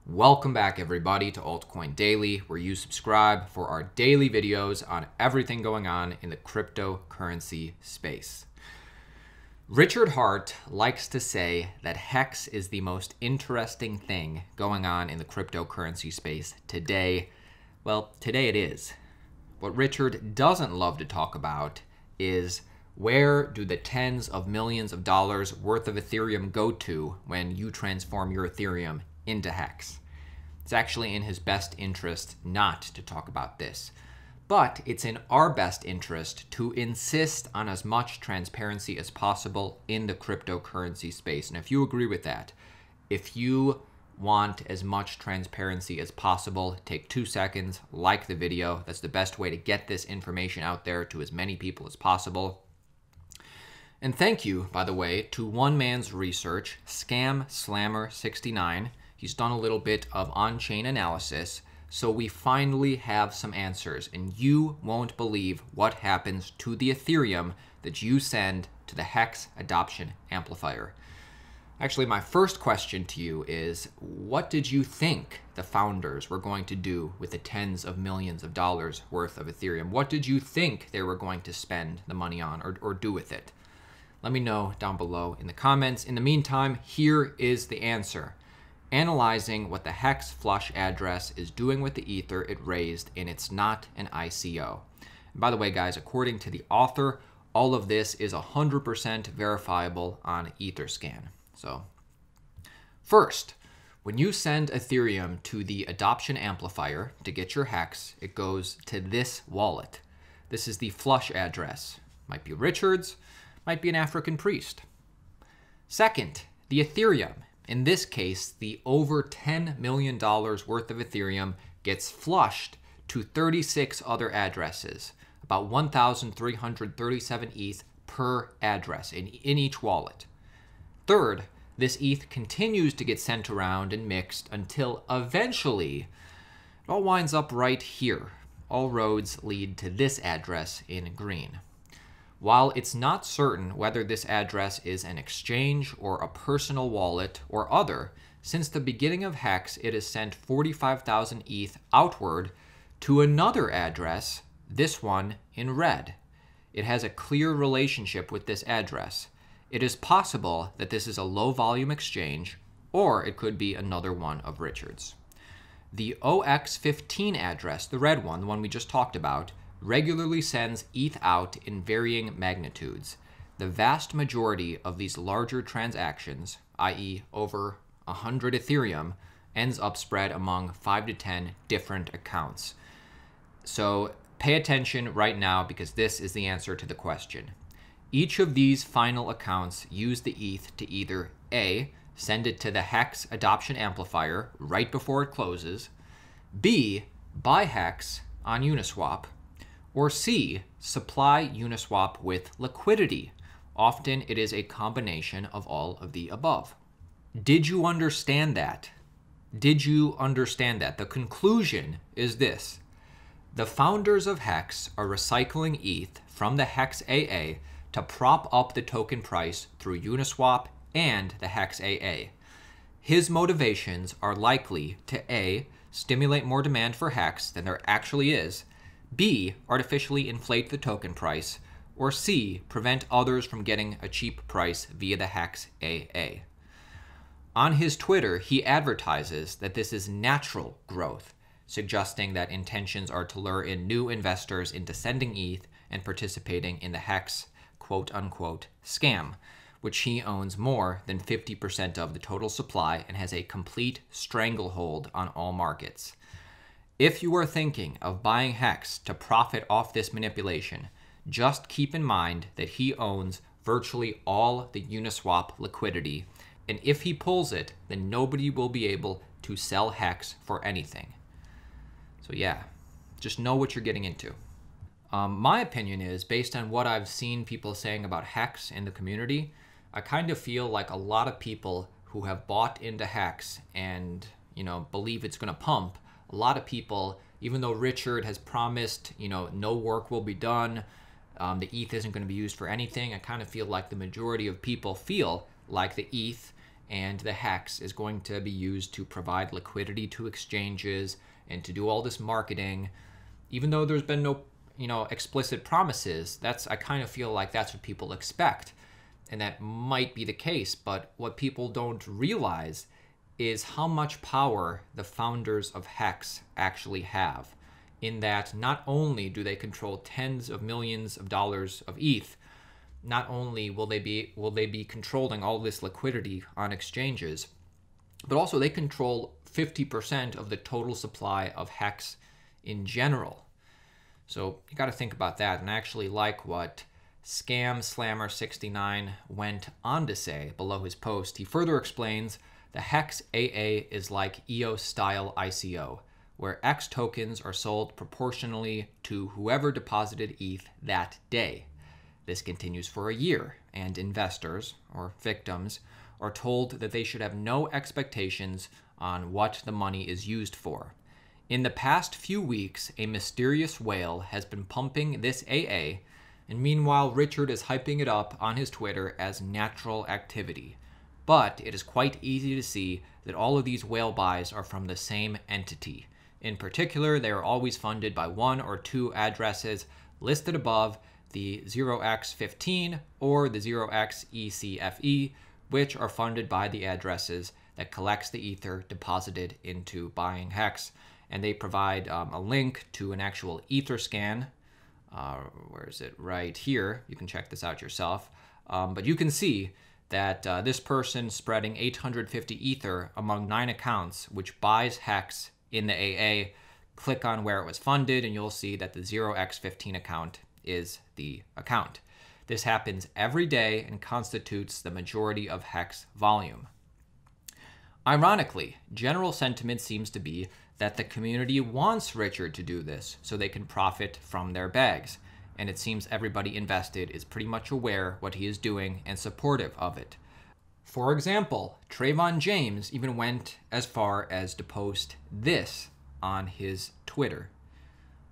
Welcome back everybody to Altcoin Daily, where you subscribe for our daily videos on everything going on in the cryptocurrency space. Richard Hart likes to say that Hex is the most interesting thing going on in the cryptocurrency space today. Well, today it is. What Richard doesn't love to talk about is where do the tens of millions of dollars worth of Ethereum go to when you transform your Ethereum into Hex. It's actually in his best interest not to talk about this, but it's in our best interest to insist on as much transparency as possible in the cryptocurrency space. And if you agree with that, if you want as much transparency as possible, take 2 seconds, like the video. That's the best way to get this information out there to as many people as possible. And thank you, by the way, to one man's research, Scam Slammer 69. He's done a little bit of on-chain analysis, so we finally have some answers, and you won't believe what happens to the Ethereum that you send to the Hex adoption amplifier. Actually, my first question to you is, what did you think the founders were going to do with the tens of millions of dollars worth of Ethereum? What did you think they were going to spend the money on or do with it? Let me know down below in the comments. In the meantime, here is the answer. Analyzing what the Hex flush address is doing with the Ether it raised, and it's not an ICO. And by the way, guys, according to the author, all of this is 100% verifiable on Etherscan. So, first, when you send Ethereum to the adoption amplifier to get your Hex, it goes to this wallet. This is the flush address. Might be Richard's, might be an African priest. Second, the Ethereum. In this case, the over $10 million worth of Ethereum gets flushed to 36 other addresses, about 1,337 ETH per address in each wallet. Third, this ETH continues to get sent around and mixed until eventually it all winds up right here. All roads lead to this address in green. While it's not certain whether this address is an exchange or a personal wallet or other, since the beginning of Hex, it has sent 45,000 ETH outward to another address, this one in red. It has a clear relationship with this address. It is possible that this is a low-volume exchange, or it could be another one of Richard's. The OX15 address, the red one, the one we just talked about, regularly sends ETH out in varying magnitudes. The vast majority of these larger transactions, i.e. over 100 Ethereum, ends up spread among 5 to 10 different accounts. So pay attention right now because this is the answer to the question. Each of these final accounts use the ETH to either A, send it to the Hex adoption amplifier right before it closes, B, buy Hex on Uniswap, or C, supply Uniswap with liquidity. Often it is a combination of all of the above. Did you understand that? Did you understand that? The conclusion is this. The founders of Hex are recycling ETH from the Hex AA to prop up the token price through Uniswap and the Hex AA. His motivations are likely to A, stimulate more demand for Hex than there actually is, B, artificially inflate the token price, or C, prevent others from getting a cheap price via the Hex AA. On his Twitter, he advertises that this is natural growth, suggesting that intentions are to lure in new investors into sending ETH and participating in the Hex quote-unquote scam, which he owns more than 50% of the total supply and has a complete stranglehold on all markets. If you are thinking of buying Hex to profit off this manipulation, just keep in mind that he owns virtually all the Uniswap liquidity, and if he pulls it, then nobody will be able to sell Hex for anything. So yeah, just know what you're getting into. My opinion is, based on what I've seen people saying about Hex in the community, I kind of feel like a lot of people who have bought into Hex and, believe it's going to pump, a lot of people, even though Richard has promised, no work will be done, the ETH isn't going to be used for anything, I kind of feel like the majority of people feel like the ETH and the hex is going to be used to provide liquidity to exchanges and to do all this marketing, even though there's been no, explicit promises. I kind of feel like that's what people expect, and that might be the case. But what people don't realize is how much power the founders of Hex actually have, in that not only do they control tens of millions of dollars of ETH, not only will they be controlling all this liquidity on exchanges, but also they control 50% of the total supply of Hex in general. So you got to think about that. And I actually like what Scam Slammer 69 went on to say below his post. He further explains the Hex AA is like EOS style ICO, where X tokens are sold proportionally to whoever deposited ETH that day. This continues for a year, and investors, or victims, are told that they should have no expectations on what the money is used for. In the past few weeks, a mysterious whale has been pumping this AA, and meanwhile Richard is hyping it up on his Twitter as natural activity. But it is quite easy to see that all of these whale buys are from the same entity. In particular, they are always funded by one or two addresses listed above, the 0x15 or the 0xECFE, which are funded by the addresses that collects the ether deposited into buying Hex. And they provide a link to an actual Etherscan. Where is it? Right here. You can check this out yourself. But you can see that this person spreading 850 ether among 9 accounts, which buys Hex in the AA. Click on where it was funded, and you'll see that the 0x15 account is the account. This happens every day and constitutes the majority of Hex volume. Ironically, general sentiment seems to be that the community wants Richard to do this so they can profit from their bags, and it seems everybody invested is pretty much aware what he is doing and supportive of it. For example, Trevon James even went as far as to post this on his Twitter.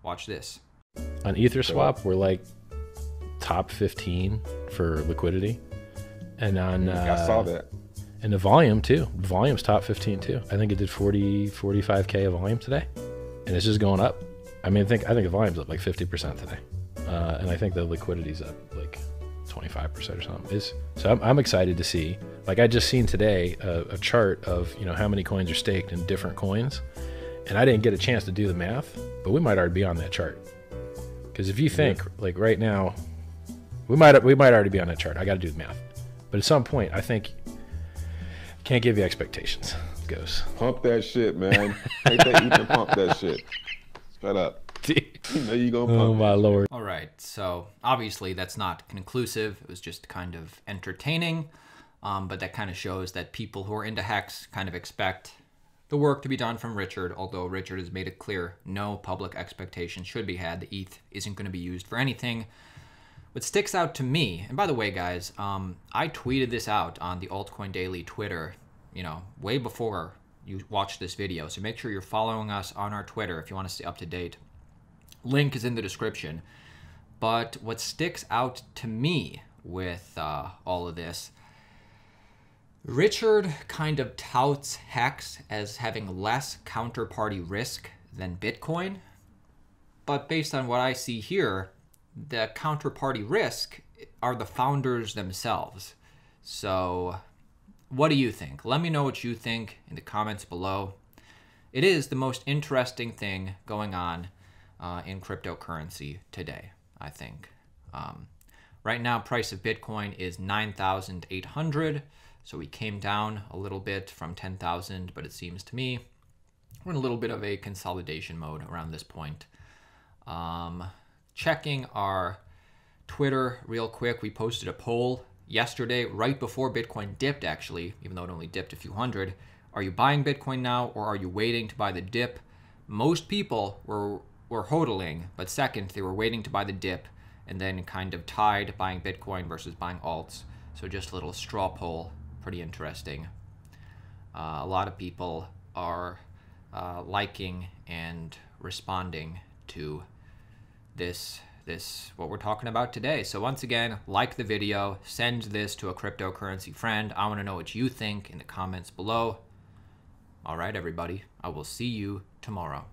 Watch this. On Etherswap, we're like top 15 for liquidity, and on I saw that. And the volume too. Volume's top 15 too. I think it did 45K of volume today, and it's just going up. I mean, I think the volume's up like 50% today, and I think the liquidity's up like 25% or something. So I'm excited to see. Like I just seen today a chart of how many coins are staked in different coins, and I didn't get a chance to do the math, but we might already be on that chart. Because if you think like right now, we might already be on that chart. I got to do the math, but at some point, I think can't give you expectations. Goes pump that shit, man. Take that ether, pump that shit. Shut up. You know you gonna pump. Oh my lord. All right, so obviously that's not conclusive. It was just kind of entertaining, but that kind of shows that people who are into Hex kind of expect the work to be done from Richard, although Richard has made it clear no public expectation should be had. The ETH isn't going to be used for anything. What sticks out to me, and by the way, guys, I tweeted this out on the Altcoin Daily Twitter, way before you watch this video. So make sure you're following us on our Twitter if you want to stay up to date. Link is in the description. But what sticks out to me with all of this, Richard kind of touts Hex as having less counterparty risk than Bitcoin. But based on what I see here, the counterparty risk are the founders themselves. So what do you think? Let me know what you think in the comments below. It is the most interesting thing going on in cryptocurrency today, I think. Right now, price of Bitcoin is 9,800. So we came down a little bit from 10,000, but it seems to me we're in a little bit of a consolidation mode around this point. Checking our Twitter real quick, we posted a poll yesterday, right before Bitcoin dipped actually, even though it only dipped a few hundred. Are you buying Bitcoin now, or are you waiting to buy the dip? Most people were hodling, but second, they were waiting to buy the dip and then kind of tied buying Bitcoin versus buying alts. So just a little straw poll, pretty interesting. A lot of people are liking and responding to this what we're talking about today. So once again, like the video, send this to a cryptocurrency friend. I want to know what you think in the comments below. All right, everybody, I will see you tomorrow.